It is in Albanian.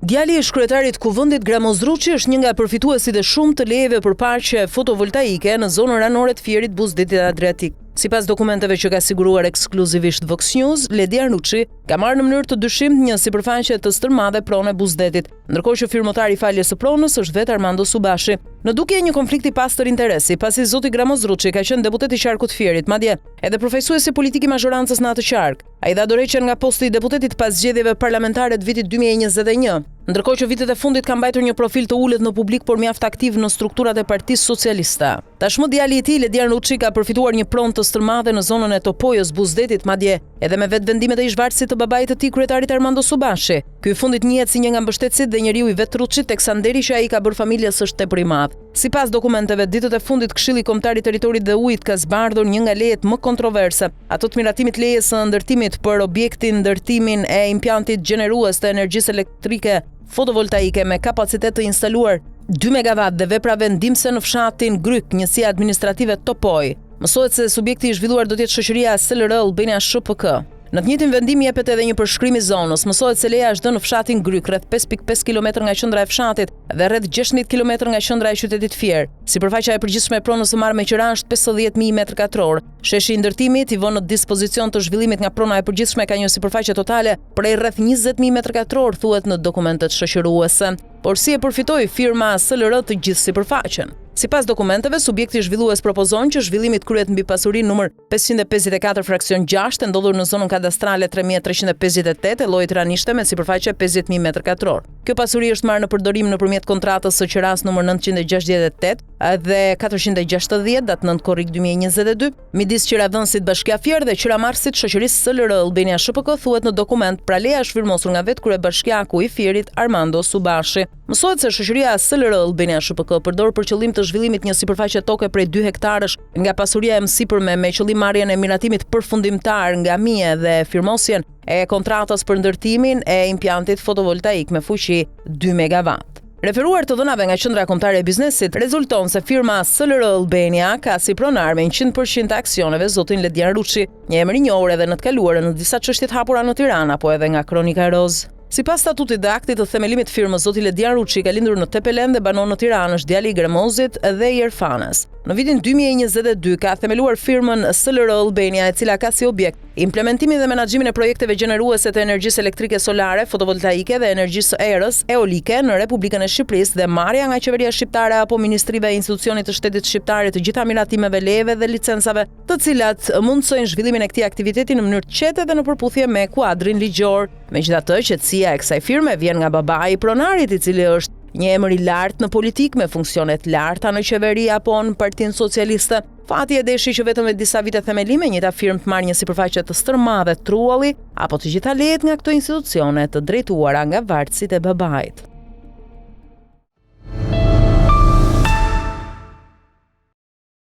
Djali i kryetarit Kuvendit Gramozruçi është një nga përfituesit e shumë të lejeve për parqe fotovoltaike në zonën ranore të Fierit Buzdetit Adriatik. Sipas dokumenteve që ka siguruar ekskluzivisht Vox News, Ledi Arnuçi ka marrë në mënyrë të dyshimt një sipërfaqe të stërmadhe pronë e Buzdetit, ndërkohë që firmotari i faljes së pronës është vetë Armando Subashi. Në dukje një konflikti pastër interesi, pasi zoti Gramozruçi ka qenë deputet i qarkut Fierit, madje edhe përfaqësuesi politik i mazhorancës në atë qark. Ai dha dorëheqjen nga posti i deputetit pas zgjedhjeve parlamentare të vitit 2021. Ndërkohë që vitet e fundit ka mbajtur një profil të ulët në publik por mjaft aktiv në strukturat e Partisë Socialiste. Tashmë djali i tij, Ledi Arnuçi, ka përfituar një pronë të stërmadhe në zonën e Topojës Buzdetit, madje edhe me vetë vendimet e ish-varësit të babait të tij, kryetarit Armando Subashi. Ky i fundit njihet si një nga mbështetësit dhe njeriu i vetruçit, teksa nderi që ai ka bërë familjes është tepër i madh. Sipas dokumenteve, ditët e fundit Këshilli Kombëtar i Territorit dhe Ujit ka zbardhur një nga lejet më kontroverse, ato të miratimit lejes së ndërtimit për objektin ndërtimin e implantit gjenerues të energjisë elektrike fotovoltaike me kapacitet të instaluar 2 MW dhe vepra vendimse në fshatin Gryk, njësia administrative Topoj. Mësohet se subjekti i zhvilluar do të jetë shoqëria SLR Albania SHPK. Në të njëjtin vendim jepet edhe një përshkrim i zonës. Mësohet se leja është dhënë në fshatin Gryk, rreth 5.5 km nga qendra e fshatit dhe rreth 16 km nga qendra e qytetit Fier. Sipërfaqja e përgjithshme e pronës së marrë me qira është 50.000 m2. Sheshi i ndërtimit i vënë në dispozicion të zhvillimit nga prona e përgjithshme ka një sipërfaqe totale prej rreth 20.000 m2, thuhet në dokumentet shoqëruese. Por si e përfitoi firma SLR të gjithë sipërfaqen? Sipas dokumenteve, subjekti zhvillues propozon që zhvillimi të kryhet mbi pasurinë numër 554 fraksion 6 e ndodhur në zonën kadastrale 3358 e llojit ranishte me sipërfaqe 50.000 m2. Kjo pasuri është marrë në përdorim nëpërmjet kontratës së QRA-s numër 968 dhe 460 datë 9 korrik 2022 midis qiraadhënësit Bashkia Fier dhe qiramarrësit shoqërisë SLR Albania SHPK, thuhet në dokument. Pra leja është firmosur nga vetë kryebashkiaku i Fierit Armando Subashi. Mësohet se shoqëria SLR Albania SHPK përdor për qëllim të zhvillimit një sipërfaqe toke prej 2 hektarësh nga pasuria e mësipërme me qëllim marrjen e miratimit përfundimtar nga mije dhe firmosjen e kontratës për ndërtimin e implantit fotovoltaik me fuqi 2 MW. Referuar të dhënave nga Qendra Kombëtare e Biznesit, rezulton se firma SLR Albania ka si pronar me 100% të aksioneve zotin Ledi Arnuçi, një emër i njohur edhe në të kaluarën në disa çështje të hapura në Tiranë apo edhe nga Kronika e Roz. Sipas statutit dhe aktit të themelimit të firmës, zoti Ledi Arnuçi ka lindur në Tepelen dhe banon në Tiranë, është djali i Gremozit dhe i Erfanës. Në vitin 2022 ka themeluar firmën SLR Albania, e cila ka si objekt implementimin dhe menaxhimin e projekteve gjeneruese të energjisë elektrike solare, fotovoltaike dhe energjisë erës eolike në Republikën e Shqipërisë dhe marrja nga qeveria shqiptare apo ministrive e institucionit të shtetit shqiptar të gjitha miratimeve, lejeve dhe licencave, të cilat mundsojnë zhvillimin e këtij aktiviteti në mënyrë të qetë dhe në përputhje me kuadrin ligjor. Megjithatë, qetësia e kësaj firme vjen nga babai i pronarit, i cili është një emër i lartë në politikë me funksione të larta në qeveri apo në Partinë Socialiste. Fati e deshi që vetëm me disa vite themelime njëta firmë të marrë një sipërfaqe të stërmadhe trulli apo të gjitha lejet nga këto institucione të drejtuara nga varësit e babait.